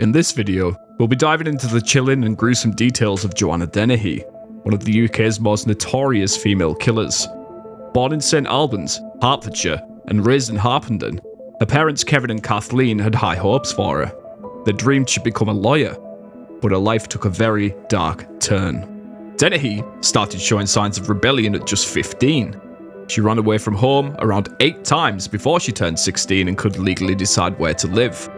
In this video, we'll be diving into the chilling and gruesome details of Joanna Dennehy, one of the UK's most notorious female killers. Born in St Albans, Hertfordshire, and raised in Harpenden, her parents Kevin and Kathleen had high hopes for her. They dreamed she'd become a lawyer, but her life took a very dark turn. Dennehy started showing signs of rebellion at just 15. She ran away from home around 8 times before she turned 16 and could legally decide where to live.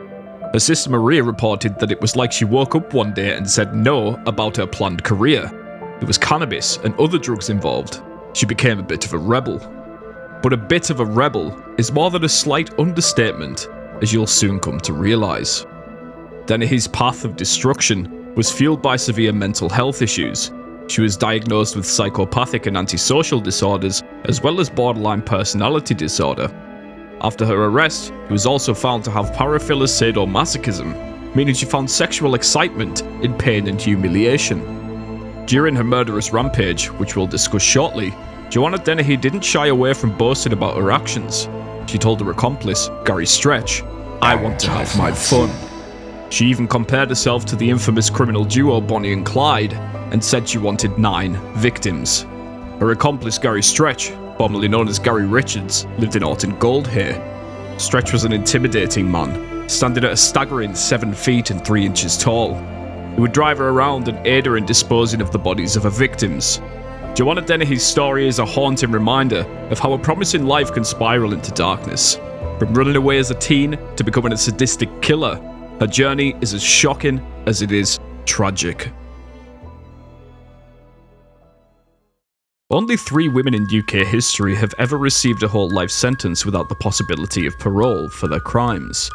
Her sister Maria reported that it was like she woke up one day and said no about her planned career. There was cannabis and other drugs involved. She became a bit of a rebel. But a bit of a rebel is more than a slight understatement, as you'll soon come to realise. Dennehy's path of destruction was fueled by severe mental health issues. She was diagnosed with psychopathic and antisocial disorders, as well as borderline personality disorder. After her arrest, she was also found to have paraphilic sadomasochism, meaning she found sexual excitement in pain and humiliation. During her murderous rampage, which we'll discuss shortly, Joanna Dennehy didn't shy away from boasting about her actions. She told her accomplice, Gary Stretch, "I want to have my fun." She even compared herself to the infamous criminal duo Bonnie and Clyde, and said she wanted 9 victims. Her accomplice Gary Stretch, formerly known as Gary Richards, lived in Orton Goldhay. Stretch was an intimidating man, standing at a staggering 7 feet and 3 inches tall. He would drive her around and aid her in disposing of the bodies of her victims. Joanna Dennehy's story is a haunting reminder of how a promising life can spiral into darkness. From running away as a teen to becoming a sadistic killer, her journey is as shocking as it is tragic. Only 3 women in UK history have ever received a whole life sentence without the possibility of parole for their crimes.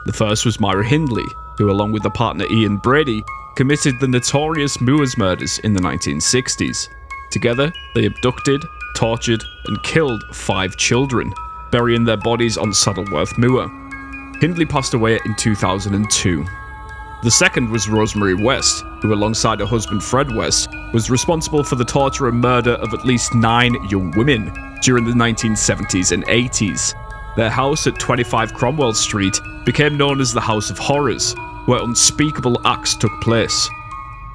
The first was Myra Hindley, who along with her partner Ian Brady, committed the notorious Moors murders in the 1960s. Together, they abducted, tortured, and killed 5 children, burying their bodies on Saddleworth Moor. Hindley passed away in 2002. The second was Rosemary West, who alongside her husband Fred West, was responsible for the torture and murder of at least 9 young women during the 1970s and 80s. Their house at 25 Cromwell Street became known as the House of Horrors, where unspeakable acts took place.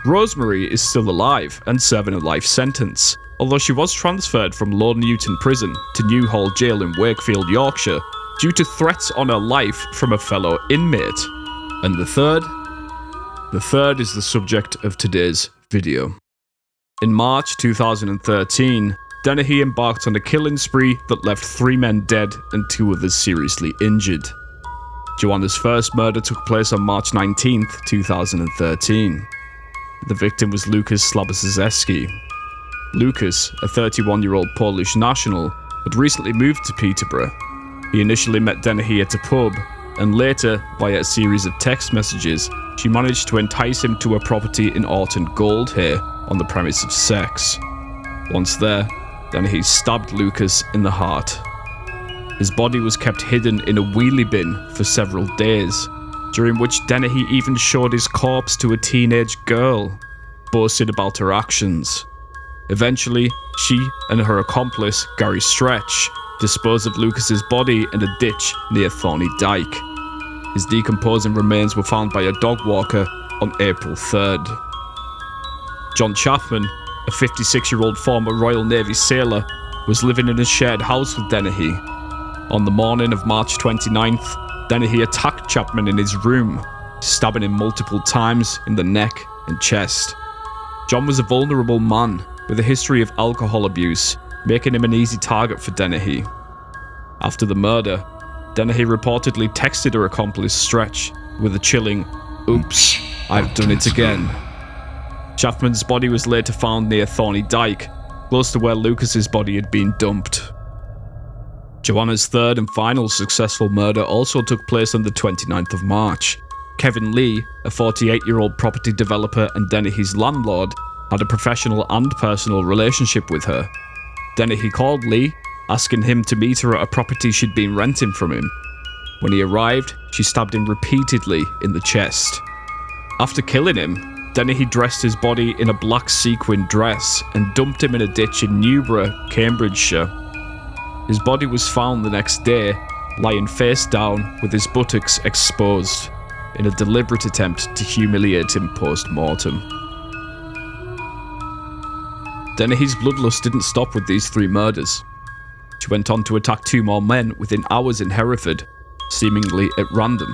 Rosemary is still alive and serving a life sentence, although she was transferred from Lord Newton Prison to Newhall Jail in Wakefield, Yorkshire, due to threats on her life from a fellow inmate. And the third is the subject of today's video. In March 2013, Dennehy embarked on a killing spree that left 3 men dead and 2 others seriously injured. Joanna's first murder took place on March 19, 2013. The victim was Lucas Slaboszewski. Lucas, a 31-year-old Polish national, had recently moved to Peterborough. He initially met Dennehy at a pub, and later, via a series of text messages, she managed to entice him to a property in Orton Goldhay on the premise of sex. Once there, Dennehy stabbed Lucas in the heart. His body was kept hidden in a wheelie bin for several days, during which Dennehy even showed his corpse to a teenage girl, boasting about her actions. Eventually, she and her accomplice, Gary Stretch, disposed of Lucas's body in a ditch near Thorney Dyke. His decomposing remains were found by a dog walker on April 3rd. John Chapman, a 56-year-old former Royal Navy sailor, was living in a shared house with Dennehy. On the morning of March 29th, Dennehy attacked Chapman in his room, stabbing him multiple times in the neck and chest. John was a vulnerable man with a history of alcohol abuse, making him an easy target for Dennehy. After the murder, Dennehy reportedly texted her accomplice Stretch with a chilling, "Oops, I've done it again." Chapman's body was later found near Thorney Dyke, close to where Lucas's body had been dumped. Joanna's third and final successful murder also took place on the 29th of March. Kevin Lee, a 48-year-old property developer and Dennehy's landlord, had a professional and personal relationship with her. Dennehy called Lee, asking him to meet her at a property she'd been renting from him. When he arrived, she stabbed him repeatedly in the chest. After killing him, Dennehy dressed his body in a black sequin dress and dumped him in a ditch in Newborough, Cambridgeshire. His body was found the next day, lying face down with his buttocks exposed. in a deliberate attempt to humiliate him post-mortem. Dennehy's bloodlust didn't stop with these 3 murders. She went on to attack 2 more men within hours in Hereford, seemingly at random.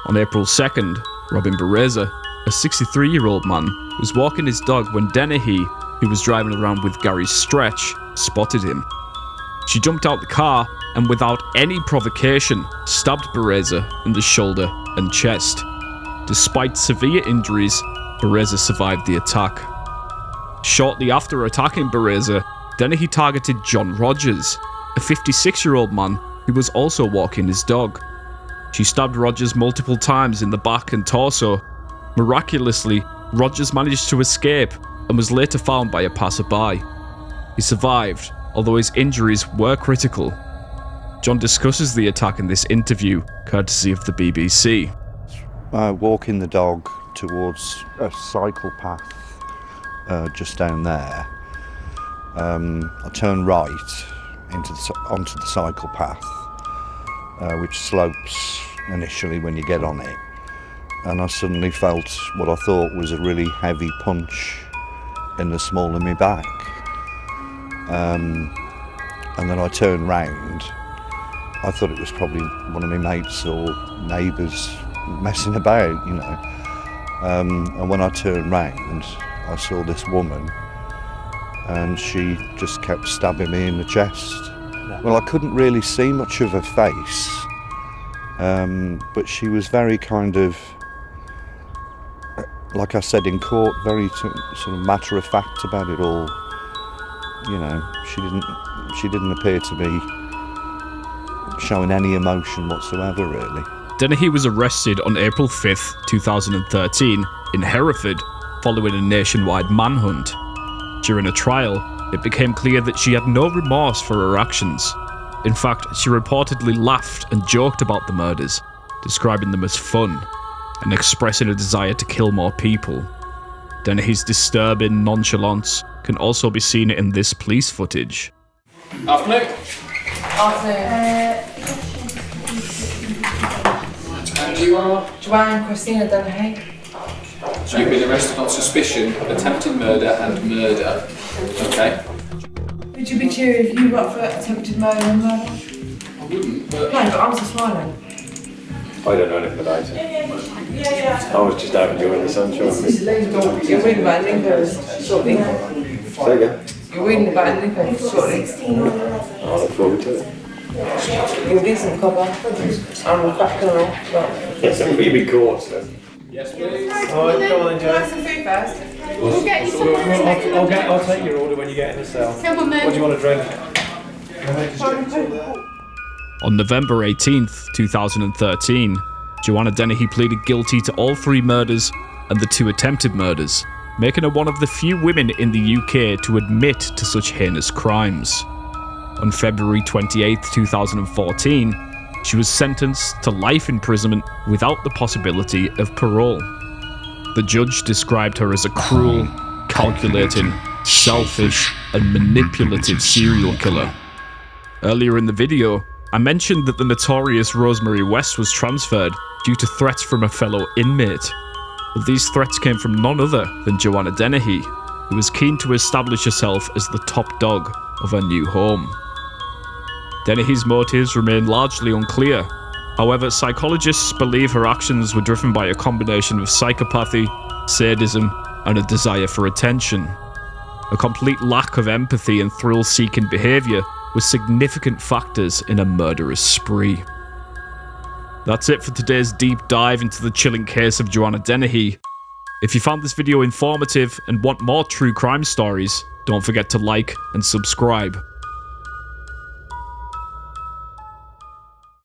On April 2nd, Robin Bereza, a 63-year-old man, was walking his dog when Dennehy, who was driving around with Gary Stretch, spotted him. She jumped out the car and, without any provocation, stabbed Bereza in the shoulder and chest. Despite severe injuries, Bereza survived the attack. Shortly after attacking Bereza, Dennehy targeted John Rogers, a 56-year-old man who was also walking his dog. She stabbed Rogers multiple times in the back and torso. Miraculously, Rogers managed to escape and was later found by a passerby. He survived, although his injuries were critical. John discusses the attack in this interview, courtesy of the BBC. Walking the dog towards a cycle path just down there. I turned right onto the cycle path, which slopes initially when you get on it, and I suddenly felt what I thought was a really heavy punch in the small of my back, and then I turned round. I thought it was probably one of my mates or neighbours messing about, you know, and when I turned round I saw this woman and she just kept stabbing me in the chest. Well, I couldn't really see much of her face, but she was very kind of, like I said in court, very sort of matter of fact about it all. You know, she didn't appear to be showing any emotion whatsoever, really. Dennehy was arrested on April 5th, 2013 in Hereford following a nationwide manhunt. During a trial, it became clear that she had no remorse for her actions. In fact, she reportedly laughed and joked about the murders, describing them as fun, and expressing a desire to kill more people. Dennehy's disturbing nonchalance can also be seen in this police footage. Afternoon. And you are? Joanna Dennehy. So you've been arrested on suspicion of attempted murder and murder. Okay. Would you be cheery if you got for attempted murder and murder? I wouldn't, but... No, but I'm just smiling. I don't know anything about it. I was just out enjoying the sunshine. You're reading about Nico shortly. Say again? You're reading about Nico shortly. I look forward to it. You're a decent cover. I'm a fat girl, but... Yes, and we be caught, so. Yes, please. Alright, come on then, Joe. Some food first. We'll get you some I'll take your order when you get in the cell. Come on, then. What do you want to drink? On November 18th, 2013, Joanna Dennehy pleaded guilty to all 3 murders and the 2 attempted murders, making her one of the few women in the UK to admit to such heinous crimes. On February 28, 2014, she was sentenced to life imprisonment without the possibility of parole. The judge described her as a cruel, calculating, selfish, and manipulative serial killer. Earlier in the video, I mentioned that the notorious Rosemary West was transferred due to threats from a fellow inmate. But these threats came from none other than Joanna Dennehy, who was keen to establish herself as the top dog of her new home. Dennehy's motives remain largely unclear. However, psychologists believe her actions were driven by a combination of psychopathy, sadism, and a desire for attention. A complete lack of empathy and thrill-seeking behaviour were significant factors in a murderous spree. That's it for today's deep dive into the chilling case of Joanna Dennehy. If you found this video informative and want more true crime stories, don't forget to like and subscribe.